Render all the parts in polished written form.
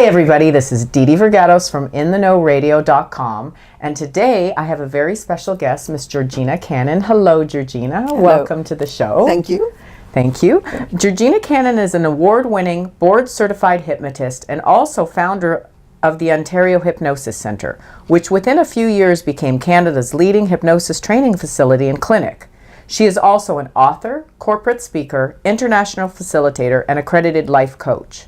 Hi everybody, this is Didi from InTheKnowRadio.com, and today I have a very special guest, Miss Georgina Cannon. Hello, Georgina. Hello. Welcome to the show. Thank you. Thank you. Georgina Cannon is an award-winning, board-certified hypnotist and also founder of the Ontario Hypnosis Centre, which within a few years became Canada's leading hypnosis training facility and clinic. She is also an author, corporate speaker, international facilitator, and accredited life coach.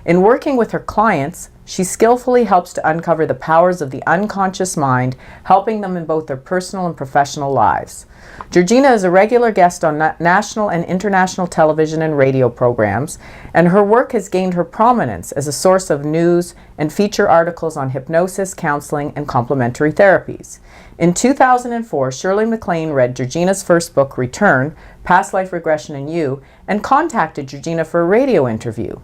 In working with her clients, she skillfully helps to uncover the powers of the unconscious mind, helping them in both their personal and professional lives. Georgina is a regular guest on national and international television and radio programs, and her work has gained her prominence as a source of news and feature articles on hypnosis, counseling, and complementary therapies. In 2004, Shirley MacLaine read Georgina's first book, Return, Past Life Regression and You, and contacted Georgina for a radio interview.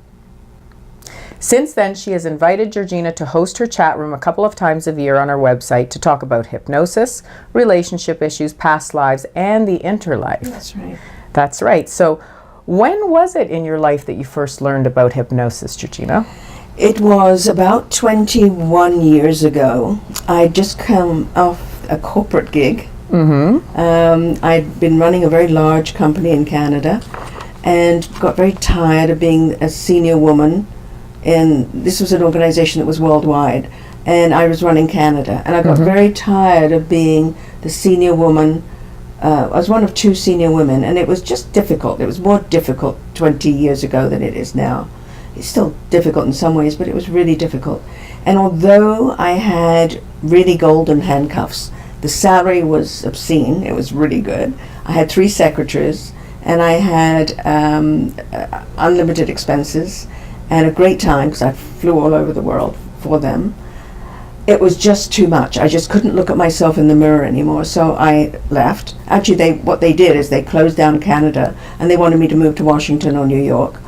Since then, she has invited Georgina to host her chat room a couple of times a year on her website to talk about hypnosis, relationship issues, past lives, and the interlife. That's right. That's right. So when was it in your life that you first learned about hypnosis, Georgina? It was about 21 years ago. I'd just come off a corporate gig. I'd been running a very large company in Canada and got very tired of being a senior woman. And this was an organization that was worldwide, and I was running Canada, and I got very tired of being the senior woman. I was one of two senior women, and it was just difficult. It was more difficult 20 years ago than it is now. It's still difficult in some ways, but it was really difficult. And although I had really golden handcuffs, the salary was obscene. It was really good. I had 3 secretaries, and I had unlimited expenses, and a great time because I flew all over the world for them. It was just too much. I just couldn't look at myself in the mirror anymore, so I left. Actually, what they did is they closed down Canada, and they wanted me to move to Washington or New York.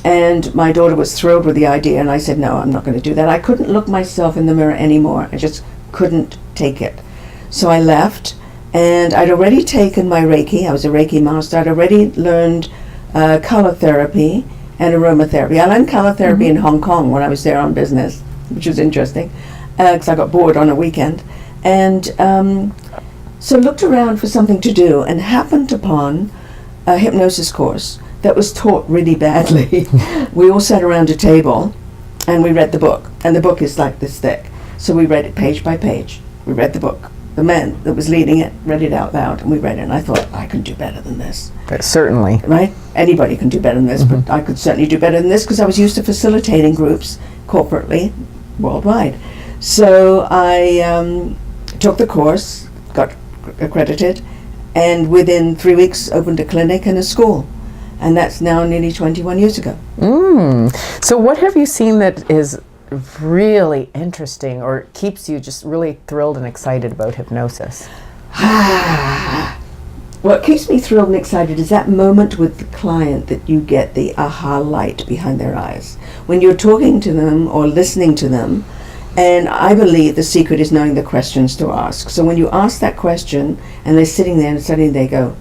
And my daughter was thrilled with the idea, and I said, no, I'm not going to do that. I couldn't look myself in the mirror anymore. I just couldn't take it. So I left, and I'd already taken my Reiki. I was a Reiki master. I'd already learned color therapy and aromatherapy. I learned color therapy in Hong Kong when I was there on business, which was interesting, because I got bored on a weekend. And so looked around for something to do and happened upon a hypnosis course that was taught really badly. We all sat around a table and we read the book. And the book is like this thick. So we read it page by page. We read the book. The man that was leading it read it out loud, and we read it, and I thought, I can do better than this. Certainly. Right? Anybody can do better than this, but I could certainly do better than this because I was used to facilitating groups corporately, worldwide. So I took the course, got accredited, and within 3 weeks opened a clinic and a school. And that's now nearly 21 years ago. So what have you seen that is really interesting or keeps you just really thrilled and excited about hypnosis? What keeps me thrilled and excited is that moment with the client that you get the aha light behind their eyes. When you're talking to them or listening to them, and I believe the secret is knowing the questions to ask. So when you ask that question and they're sitting there and suddenly they go,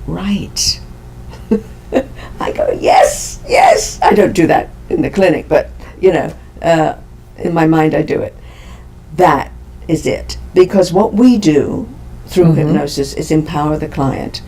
right. I go, yes, yes. I don't do that in the clinic, but, in my mind I do it. That is it. Because what we do through hypnosis is empower the client.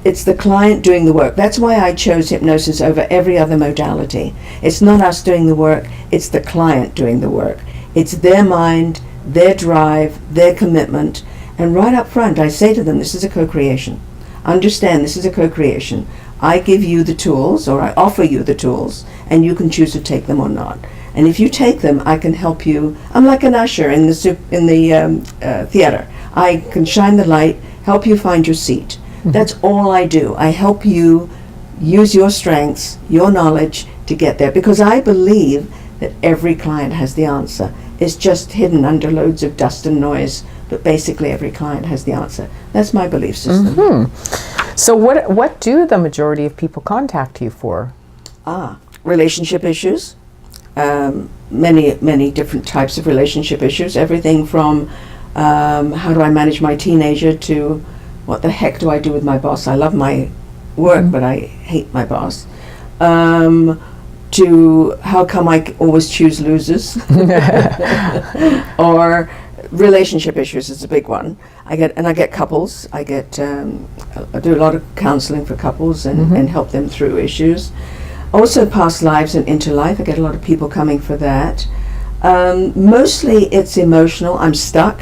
It's the client doing the work. That's why I chose hypnosis over every other modality. It's not us doing the work, it's the client doing the work. It's their mind, their drive, their commitment. And right up front, I say to them, this is a co-creation. Understand this is a co-creation. I give you the tools, or I offer you the tools, and you can choose to take them or not. And if you take them, I can help you. I'm like an usher in the theater. I can shine the light, help you find your seat. That's all I do. I help you use your strengths, your knowledge to get there, because I believe that every client has the answer. It's just hidden under loads of dust and noise, but basically every client has the answer. That's my belief system. So what do the majority of people contact you for? Relationship issues. Many different types of relationship issues. Everything from how do I manage my teenager to what the heck do I do with my boss? I love my work, but I hate my boss. to how come I always choose losers, or relationship issues is a big one. I get couples. I do a lot of counseling for couples and help them through issues. Also past lives and interlife. I get a lot of people coming for that. Mostly it's emotional. I'm stuck.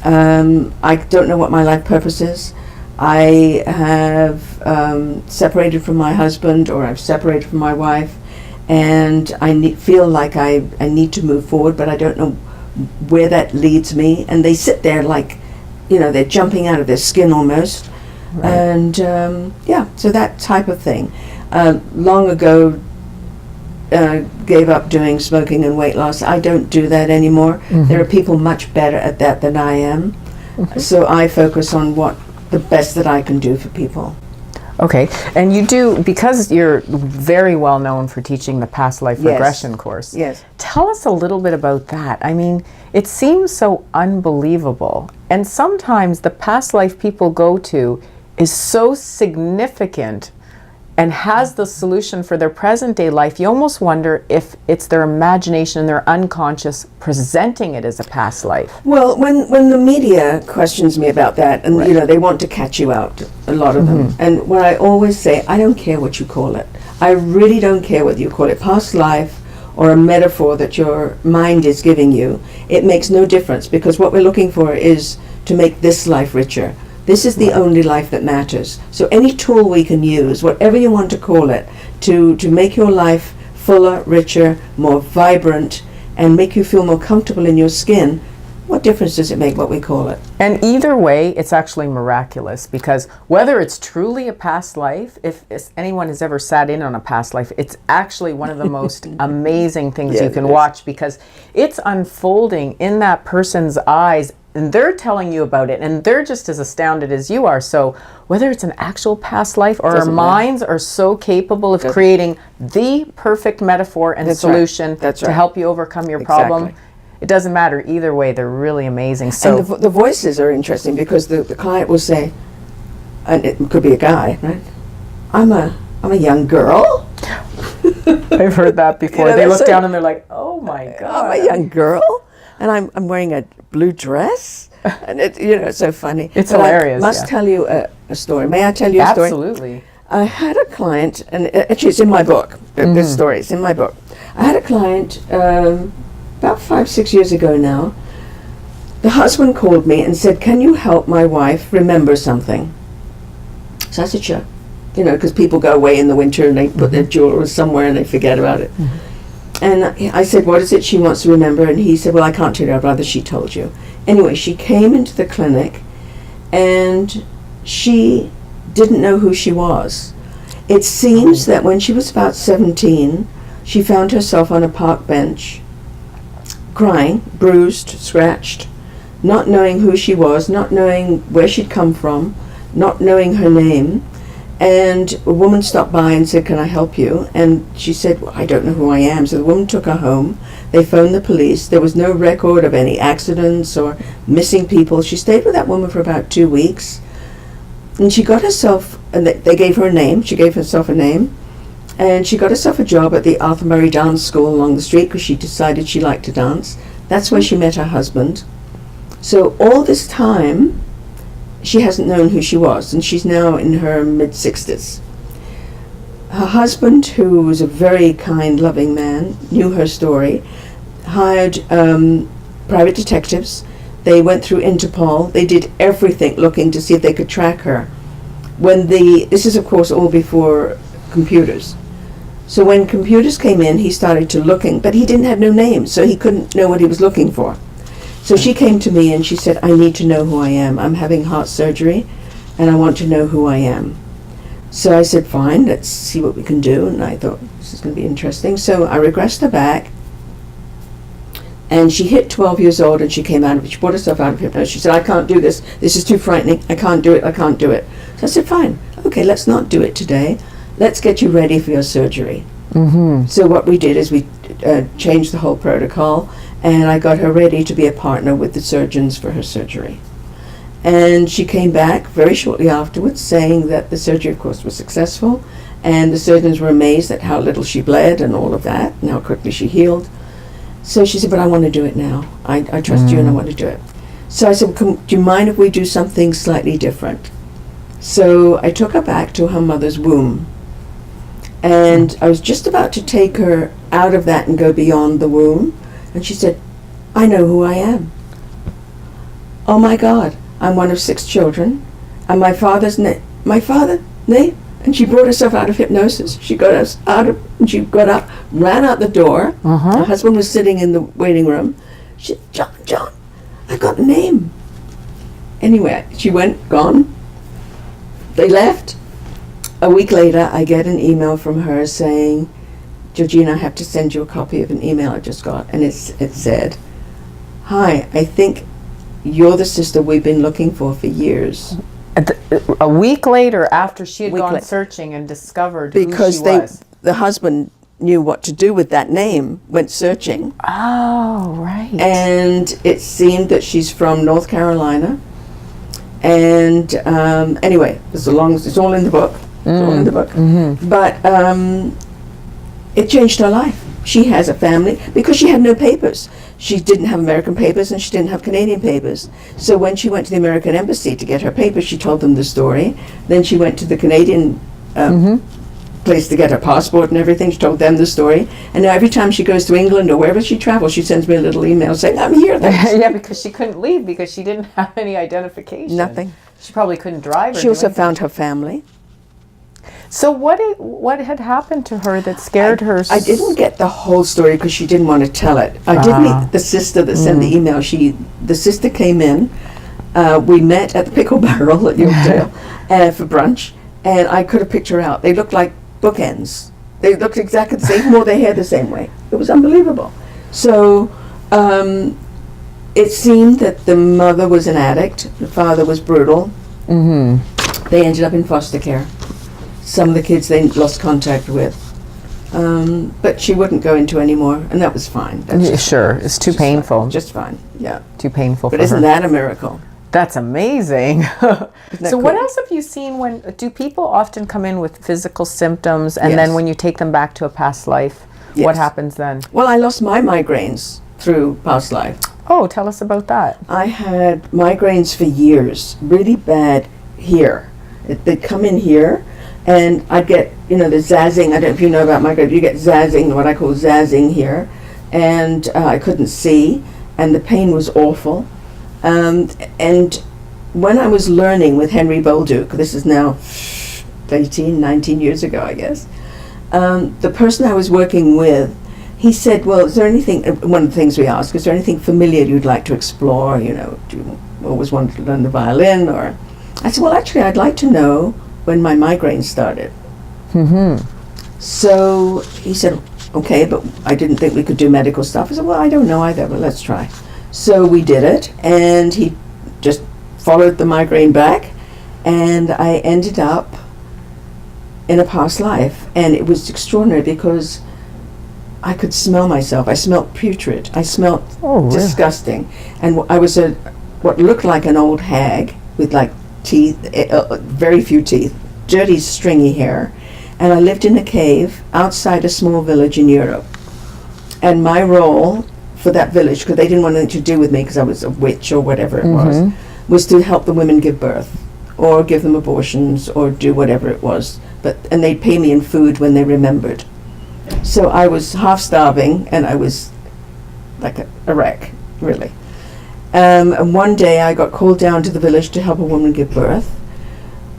I don't know what my life purpose is. I have separated from my husband, or I've separated from my wife, and I feel like I need to move forward, but I don't know where that leads me. And they sit there like, they're jumping out of their skin almost. Right. And so that type of thing. Long ago, gave up doing smoking and weight loss. I don't do that anymore. There are people much better at that than I am. So I focus on the best that I can do for people. Okay, and you do, because you're very well known for teaching the past life regression course. Yes. Tell us a little bit about that. I mean, it seems so unbelievable. And sometimes the past life people go to is so significant and has the solution for their present day life. You almost wonder if it's their imagination and their unconscious presenting it as a past life. Well, when the media questions me about that, and they want to catch you out, a lot of them, and what I always say, I don't care what you call it. I really don't care whether you call it past life or a metaphor that your mind is giving you. It makes no difference, because what we're looking for is to make this life richer. This is the only life that matters. So any tool we can use, whatever you want to call it, to make your life fuller, richer, more vibrant, and make you feel more comfortable in your skin, what difference does it make what we call it? And either way, it's actually miraculous, because whether it's truly a past life, if anyone has ever sat in on a past life, it's actually one of the most amazing things you can watch, because it's unfolding in that person's eyes, and they're telling you about it, and they're just as astounded as you are. So whether it's an actual past life, or our minds are so capable of creating the perfect metaphor and solution to help you overcome your problem, it doesn't matter. Either way, they're really amazing. So and the voices are interesting, because the client will say, and it could be a guy, right? I'm a young girl. I've heard that before. They look down and they're like, oh my God. I'm a young girl, and I'm wearing a blue dress, and it's so funny. It's but hilarious. I must tell you a story. May I tell you a story? Absolutely. I had a client, and actually it's in my book. This story is in my book. I had a client about 5-6 years ago now. The husband called me and said, "Can you help my wife remember something?" So I said, "Sure." Because people go away in the winter and they put their jewelry somewhere and they forget about it. And I said, "What is it she wants to remember?" And he said, "Well, I can't tell you. I'd rather she told you." Anyway, she came into the clinic, and she didn't know who she was. It seems that when she was about 17, she found herself on a park bench, crying, bruised, scratched, not knowing who she was, not knowing where she'd come from, not knowing her name. And a woman stopped by and said, "Can I help you?" And she said, "Well, I don't know who I am." So the woman took her home. They phoned the police. There was no record of any accidents or missing people. She stayed with that woman for about 2 weeks. And she got herself, and they gave her a name. She gave herself a name. And she got herself a job at the Arthur Murray Dance School along the street, because she decided she liked to dance. That's where she met her husband. So all this time, she hasn't known who she was, and she's now in her mid-60s. Her husband, who was a very kind, loving man, knew her story, hired private detectives. They went through Interpol. They did everything looking to see if they could track her. This is, of course, all before computers. So when computers came in, he started to looking, but he didn't have no name, so he couldn't know what he was looking for. So she came to me and she said, "I need to know who I am. I'm having heart surgery, and I want to know who I am." So I said, "Fine, let's see what we can do." And I thought, this is going to be interesting. So I regressed her back, and she hit 12 years old, and she came out of it. She brought herself out of hypnosis. She said, "I can't do this. This is too frightening. I can't do it. I can't do it." So I said, "Fine. Okay, let's not do it today. Let's get you ready for your surgery." So what we did is we changed the whole protocol, and I got her ready to be a partner with the surgeons for her surgery. And she came back very shortly afterwards saying that the surgery, of course, was successful, And the surgeons were amazed at how little she bled and all of that, and how quickly she healed. So she said, but I want to do it now. I trust you and I want to do it. So I said, do you mind if we do something slightly different? So I took her back to her mother's womb. And I was just about to take her out of that and go beyond the womb. And she said, I know who I am. Oh my God, I'm one of 6 children. And my father's name, and she brought herself out of hypnosis. She got us out of, and she got up, ran out the door. Her husband was sitting in the waiting room. She said, John, I got a name. Anyway, she went, gone. They left. A week later, I get an email from her saying, Georgina, I have to send you a copy of an email I just got. And it said, hi, I think you're the sister we've been looking for years. A week later, after she had gone searching and discovered who she was. Because the husband knew what to do with that name, went searching. Oh, right. And it seemed that she's from North Carolina. And anyway, it's all in the book. It's all in the book. But it changed her life. She has a family because she had no papers. She didn't have American papers and she didn't have Canadian papers. So when she went to the American embassy to get her papers, she told them the story. Then she went to the Canadian place to get her passport and everything. She told them the story. And now every time she goes to England or wherever she travels, she sends me a little email saying, I'm here. Yeah, because she couldn't leave because she didn't have any identification. Nothing. She probably couldn't drive. She also found her family. So what had happened to her that scared her? I didn't get the whole story because she didn't want to tell it. I did meet the sister that sent the email. The sister came in. We met at the Pickle Barrel at Yorkdale for brunch, and I could have picked her out. They looked like bookends. They looked exactly the same, wore their hair the same way. It was unbelievable. So it seemed that the mother was an addict. The father was brutal. They ended up in foster care. Some of the kids they lost contact with. But she wouldn't go into anymore, and that was fine. Sure, it's too painful. Fine. Just fine, yeah. Too painful but for her. But isn't that a miracle? That's amazing. So cool? What else have you seen do people often come in with physical symptoms, and then when you take them back to a past life, what happens then? Well, I lost my migraines through past life. Oh, tell us about that. I had migraines for years, really bad here. They'd come in here, and I'd get, the zazzing. I don't know if you know about migraines. You get zazzing, what I call zazzing here. And I couldn't see, and the pain was awful. And when I was learning with Henry Bolduc, this is now 18, 19 years ago, I guess, the person I was working with, he said, well, is there anything, one of the things we ask, is there anything familiar you'd like to explore? Do you always want to learn the violin? Or I said, well, actually, I'd like to know when my migraines started. So he said, okay, but I didn't think we could do medical stuff. I said, well, I don't know either, but let's try. So we did it, and he just followed the migraine back, and I ended up in a past life. And it was extraordinary because I could smell myself. I smelled putrid. I smelled disgusting. And I was what looked like an old hag with like teeth, very few teeth, dirty, stringy hair. And I lived in a cave outside a small village in Europe. And my role for that village, because they didn't want anything to do with me because I was a witch or whatever it was to help the women give birth or give them abortions or do whatever it was. And they'd pay me in food when they remembered. So I was half starving, and I was like a wreck, really. And one day I got called down to the village to help a woman give birth,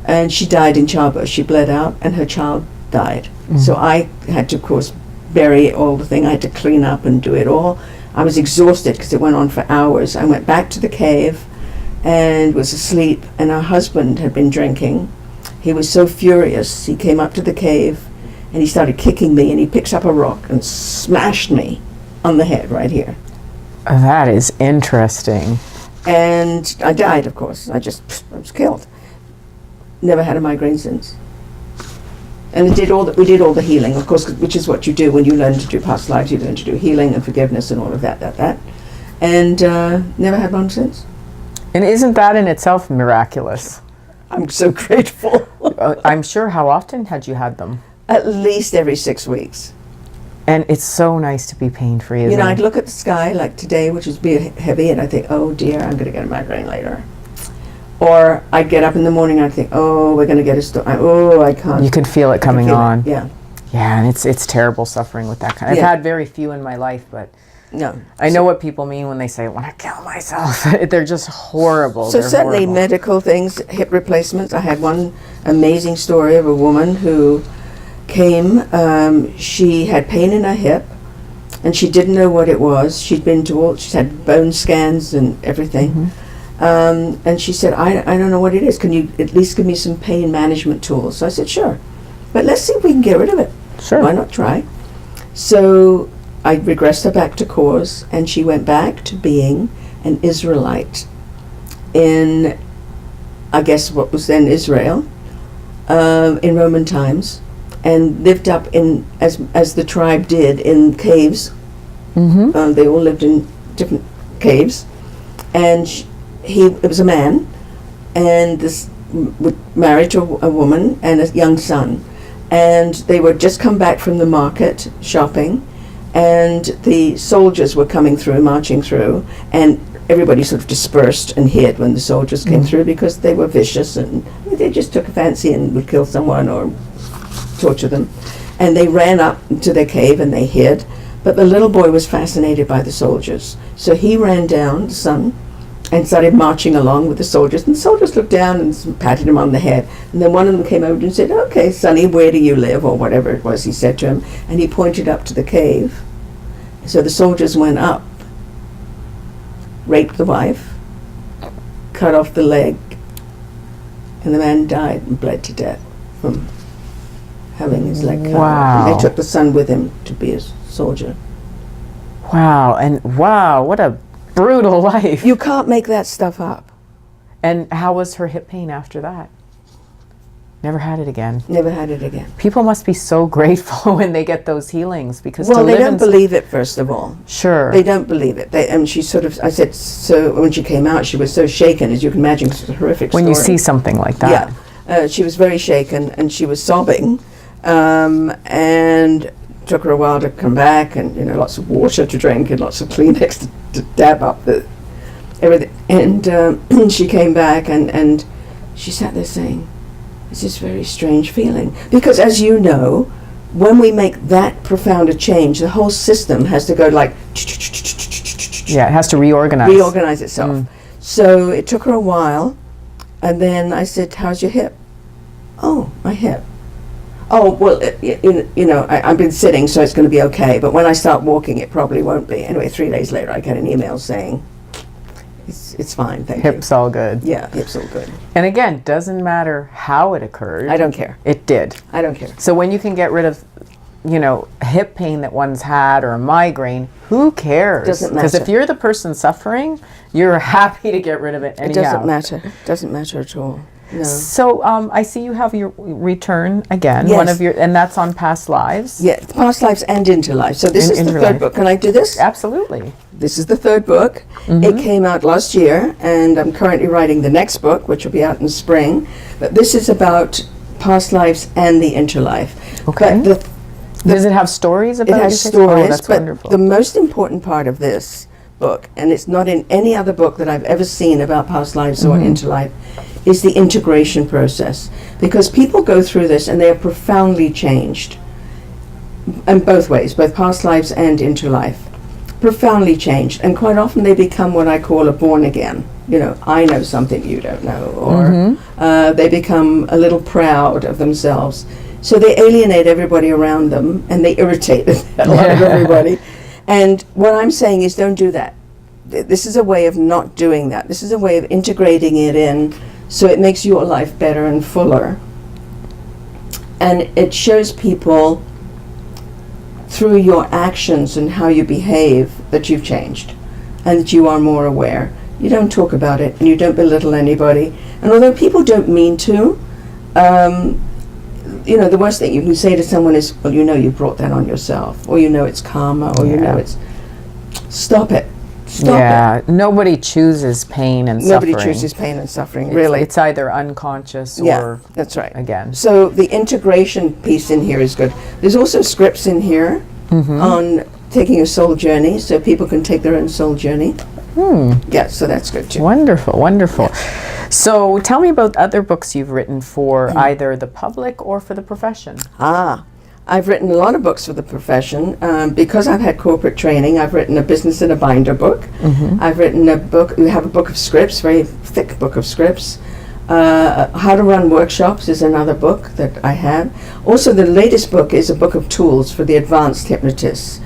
and she died in childbirth. She bled out, and her child died. So I had to, of course, bury all the thing. I had to clean up and do it all. I was exhausted because it went on for hours. I went back to the cave and was asleep, and her husband had been drinking. He was so furious, he came up to the cave, and he started kicking me, and he picks up a rock and smashed me on the head right here. That is interesting. And I died, of course. I was killed. Never had a migraine since. And we did all the healing, of course, which is what you do when you learn to do past lives. You learn to do healing and forgiveness and all of that. And never had one since. And isn't that in itself miraculous? I'm so grateful. I'm sure. How often had you had them? At least every 6 weeks. And it's so nice to be pain-free, isn't You know, it? I'd look at the sky like today, which is heavy, and I think, oh dear, I'm going to get a migraine later. Or I'd get up in the morning and I'd think, oh, we're going to get a storm. Oh, I can't. You can feel it coming on. Yeah. Yeah, and it's terrible suffering with that kind. I've Yeah. had very few in my life, but No. I know what people mean when they say, I want to kill myself. They're just horrible. So They're certainly horrible. medical things, hip replacements. I had one amazing story of a woman who came, she had pain in her hip, and she didn't know what it was. She'd had bone scans and everything. And she said, I don't know what it is. Can you at least give me some pain management tools? So I said, sure. But let's see if we can get rid of it. Sure. Why not try? So I regressed her back to cause, and she went back to being an Israelite in, I guess, what was then Israel, in Roman times, and lived up in, as the tribe did, in caves. They all lived in different caves, and it was a man, and this married to a woman and a young son, and they were just come back from the market shopping, and the soldiers were coming through, marching through, and everybody sort of dispersed and hid when the soldiers came through, because they were vicious and they just took a fancy and would kill someone or torture them. And they ran up to their cave and they hid, but the little boy was fascinated by the soldiers, so he ran down, the son, and started marching along with the soldiers. And the soldiers looked down and patted him on the head. And then one of them came over and said, okay, Sonny, where do you live? Or whatever it was he said to him. And he pointed up to the cave. So the soldiers went up, raped the wife, cut off the leg, and the man died and bled to death from having his leg cut off. And they took the son with him to be a soldier. Wow, and wow, what a brutal life. You can't make that stuff up. And how was her hip pain after that? Never had it again. Never had it again. People must be so grateful when they get those healings, because Well, to they live don't in believe it, first of all. Sure. They don't believe it. And she sort of, I said, so when she came out, she was so shaken, as you can imagine. It's a horrific when story. you see something like that. Yeah. She was very shaken, and she was sobbing. And took her a while to come back, and, you know, lots of water to drink and lots of Kleenex to dab up the everything. And she came back, and she sat there saying, it's this very strange feeling. Because, as you know, when we make that profound a change, the whole system has to go like... Yeah, it has to reorganize. Reorganize itself. So it took her a while, and then I said, how's your hip? Oh, my hip. Oh, well, you know, I've been sitting, so it's going to be okay. But when I start walking, it probably won't be. Anyway, 3 days later, I get an email saying, it's fine, thank you. Hip's all good. Yeah, hip's all good. And again, doesn't matter how it occurred. I don't care. It did. I don't care. So when you can get rid of, you know, hip pain that one's had or a migraine, who cares? Doesn't Because if matter. you're the person suffering, you're happy to get rid of it anyhow. It doesn't matter. It doesn't matter at all. No. So I see you have your return again. Yes. One of your, and that's on past lives. Yeah, past lives and interlife. So this And is the interlife. third book. Can I do this? Absolutely. This is the third book. It came out last year, and I'm currently writing the next book, which will be out in spring. But this is about past lives and the interlife. Okay. But Does it have stories about it your has history? stories, Oh, that's but wonderful. the most important part of this book, and it's not in any other book that I've ever seen about past lives or interlife, is the integration process. Because people go through this and they are profoundly changed. In both ways, both past lives and interlife. Profoundly changed. And quite often they become what I call a born again. You know, I know something you don't know. Or they become a little proud of themselves. So they alienate everybody around them, and they irritate the hell out of everybody. And what I'm saying is, don't do that. This is a way of not doing that. This is a way of integrating it in, so it makes your life better and fuller. And it shows people through your actions and how you behave that you've changed, and that you are more aware. You don't talk about it, and you don't belittle anybody. And although people don't mean to, you know, the worst thing you can say to someone is, well, you know you brought that on yourself, or you know it's karma, or you know it's... Stop it. Yeah, nobody chooses pain and Nobody suffering. chooses pain and suffering, really. It's either unconscious or that's right. again. So the integration piece in here is good. There's also scripts in here on taking a soul journey, so people can take their own soul journey. Yeah, so that's good too. Wonderful, wonderful. So tell me about other books you've written for either the public or for the profession. I've written a lot of books for the profession. Because I've had corporate training, I've written a business in a binder book. I've written a book, we have a book of scripts, very thick book of scripts. How to Run Workshops is another book that I have. Also, the latest book is a book of tools for the advanced hypnotists.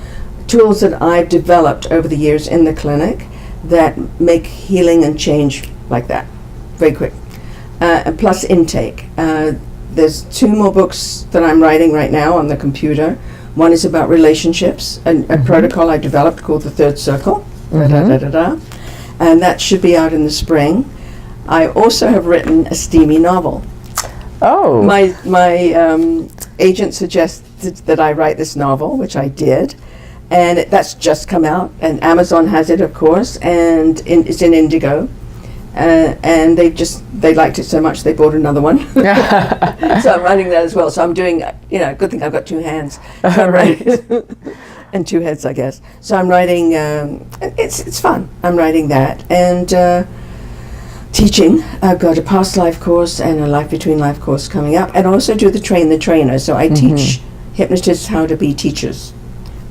Tools that I've developed over the years in the clinic that make healing and change like that, very quick. Plus intake. There's 2 more books that I'm writing right now on the computer. One is about relationships, a protocol I developed called the Third Circle. And that should be out in the spring. I also have written a steamy novel. Oh. My agent suggested that I write this novel, which I did. And that's just come out. And Amazon has it, of course. And it's in Indigo. And they liked it so much they bought another one. So I'm writing that as well. So I'm doing, good thing I've got 2 hands. Right. And 2 heads, I guess. So I'm writing, it's fun. I'm writing that. And teaching. I've got a past life course and a life between life course coming up. And also do the train the trainer. So I teach hypnotists how to be teachers.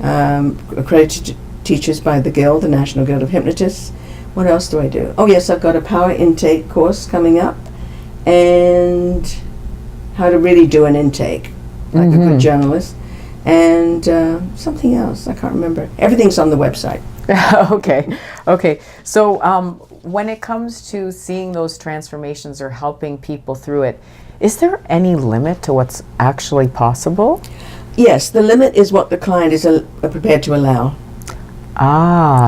Accredited teachers by the Guild, the National Guild of Hypnotists. What else do I do? Oh yes, I've got a power intake course coming up, and how to really do an intake, like a good journalist, and something else, I can't remember. Everything's on the website. Okay. So when it comes to seeing those transformations or helping people through it, is there any limit to what's actually possible? Yes, the limit is what the client is prepared to allow.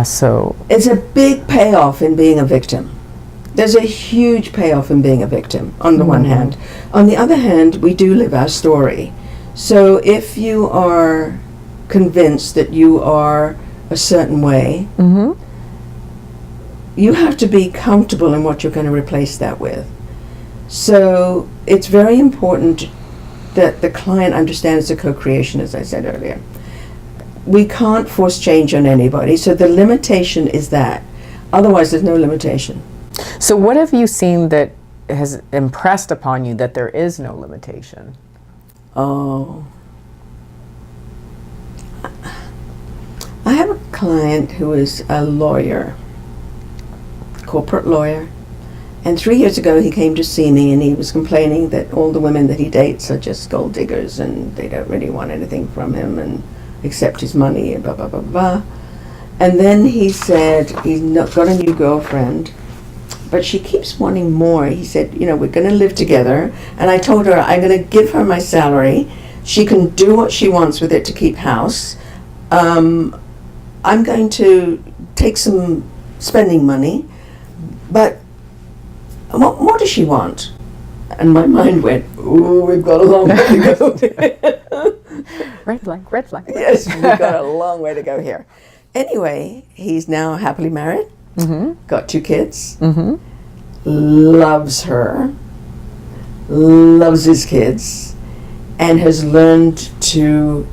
So it's a big payoff in being a victim. There's a huge payoff in being a victim, on the one hand. On the other hand, we do live our story. So if you are convinced that you are a certain way, you have to be comfortable in what you're going to replace that with. So it's very important that the client understands the co-creation, as I said earlier. We can't force change on anybody, so the limitation is that. Otherwise, there's no limitation. So what have you seen that has impressed upon you that there is no limitation? Oh. I have a client who is a lawyer, corporate lawyer, and 3 years ago he came to see me and he was complaining that all the women that he dates are just gold diggers and they don't really want anything from him and accept his money and blah, blah, blah, blah. And then he said he's got a new girlfriend, but she keeps wanting more. He said, we're going to live together. And I told her I'm going to give her my salary. She can do what she wants with it to keep house. I'm going to take some spending money, but what more does she want? And my mind went, ooh, we've got a long way to go. Red flag. Yes, we've got a long way to go here. Anyway, he's now happily married, got 2 kids, loves her, loves his kids, and has learned to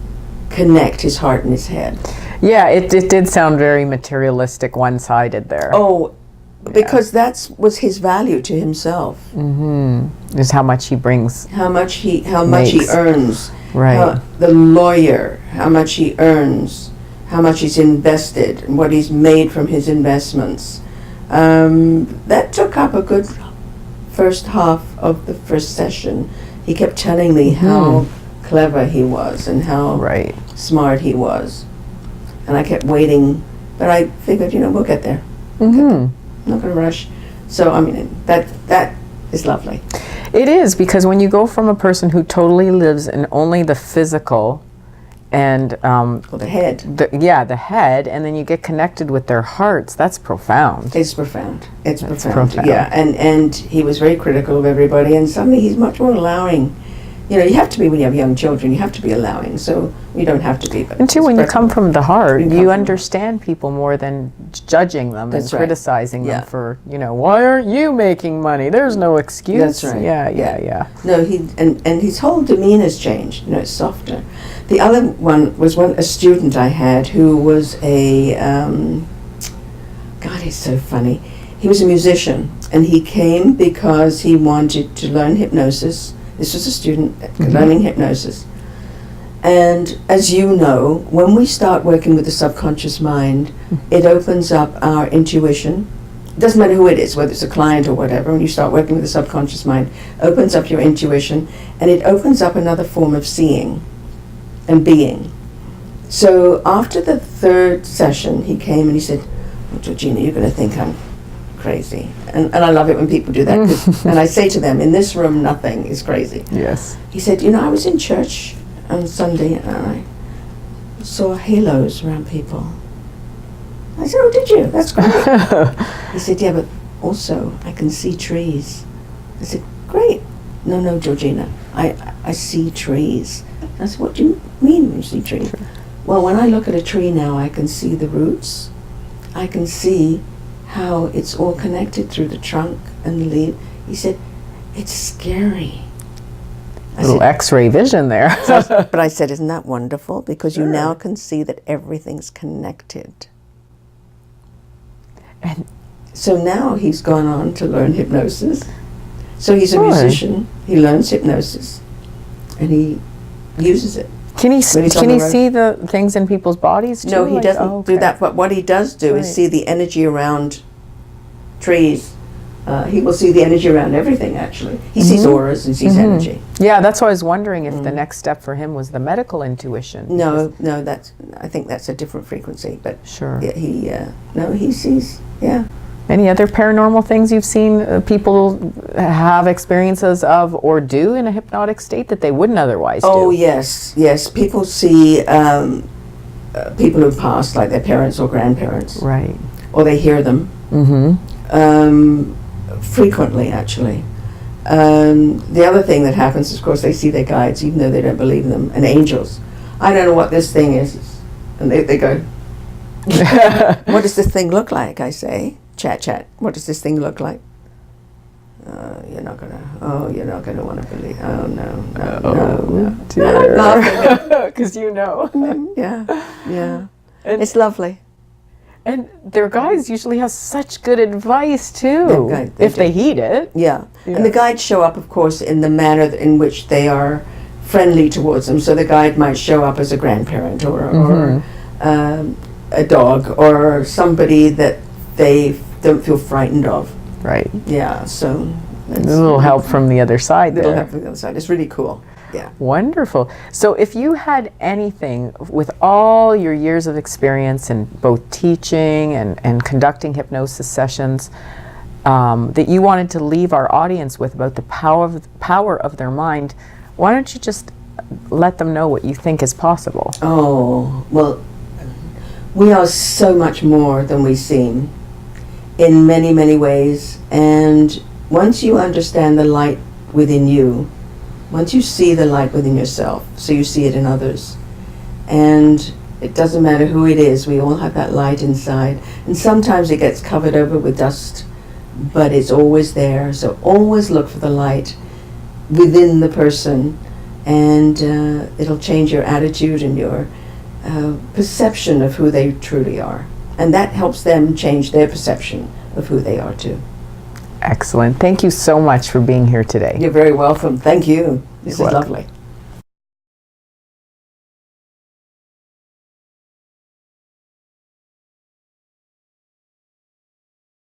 connect his heart and his head. Yeah, it did sound very materialistic, one-sided there. Oh, because that was his value to himself. Is how much he brings. How much he earns. Right. The lawyer, how much he earns, how much he's invested, and what he's made from his investments. That took up a good first half of the first session. He kept telling me how clever he was and how smart he was. And I kept waiting, but I figured, we'll get there. I'm not going to rush. So, that is lovely. It is, because when you go from a person who totally lives in only the physical and the head. The head, and then you get connected with their hearts, that's profound. It's profound. It's profound. Yeah, and he was very critical of everybody, and suddenly he's much more allowing you have to be when you have young children. You have to be allowing. So you don't have to be. But And too, when you come from the heart, You come you from understand people more than judging them That's and right. criticizing Yeah. them for, why aren't you making money? There's no excuse. That's right. Yeah. No, and his whole demeanor's changed. It's softer. The other one was a student I had who was a God, he's so funny. He was a musician, and he came because he wanted to learn hypnosis. This was a student learning hypnosis. And as you know, when we start working with the subconscious mind, it opens up our intuition. It doesn't matter who it is, whether it's a client or whatever, when you start working with the subconscious mind, opens up your intuition, and it opens up another form of seeing and being. So after the third session, he came and he said, "Well, Georgina, you're going to think I'm crazy." And I love it when people do that. And I say to them, in this room, nothing is crazy. Yes. He said, I was in church on Sunday and I saw halos around people. I said, "Oh, did you? That's great." He said, "Yeah, but also I can see trees." I said, "Great." No, Georgina, I see trees." I said, "What do you mean when you see trees?" Sure. "Well, when I look at a tree now, I can see the roots. I can see how it's all connected through the trunk and the leaf." He said, "It's scary." I Little said, X-ray vision there. but I said, "Isn't that wonderful? Because you now can see that everything's connected." And so now he's gone on to learn hypnosis. So he's a Good. musician. He learns hypnosis, and he uses it. Can he When he's on the road. see the things in people's bodies too? No, he Like, doesn't oh, do okay. that. But what he does do is Right. see the energy around trees. He will see the energy around everything, actually. He sees auras and sees energy. Yeah, that's why I was wondering if the next step for him was the medical intuition. No, I think that's a different frequency. But Sure. yeah, he sees, yeah. Any other paranormal things you've seen people have experiences of or do in a hypnotic state that they wouldn't otherwise Oh, do? yes. People see people who passed, like their parents or grandparents, Right. or they hear them. Mm-hmm. Frequently, actually. The other thing that happens, of course, they see their guides, even though they don't believe in them, and angels. "I don't know what this thing is." And they go, "What does this thing look like?" I say, chat. "What does this thing look like?" You're not gonna want to believe. Oh, no. dear. Laughing. Because Yeah. And- It's lovely. And their guides usually have such good advice too, Their guide, they if they heed it. Yeah. Yeah. And the guides show up, of course, in the manner in which they are friendly towards them. So the guide might show up as a grandparent or a dog or somebody that they don't feel frightened of. Right. Yeah, so A little help from the other side Little there. help from the other side. It's really cool. Yeah. Wonderful. So if you had anything with all your years of experience in both teaching and conducting hypnosis sessions that you wanted to leave our audience with about the power of their mind, why don't you just let them know what you think is possible? Oh, well, we are so much more than we seem in many, many ways. And once you understand the light within you, once you see the light within yourself, so you see it in others, and it doesn't matter who it is, we all have that light inside. And sometimes it gets covered over with dust, but it's always there. So always look for the light within the person, and it'll change your attitude and your perception of who they truly are. And that helps them change their perception of who they are too. Excellent. Thank you so much for being here today. You're very welcome. Thank you. This is You're welcome. lovely.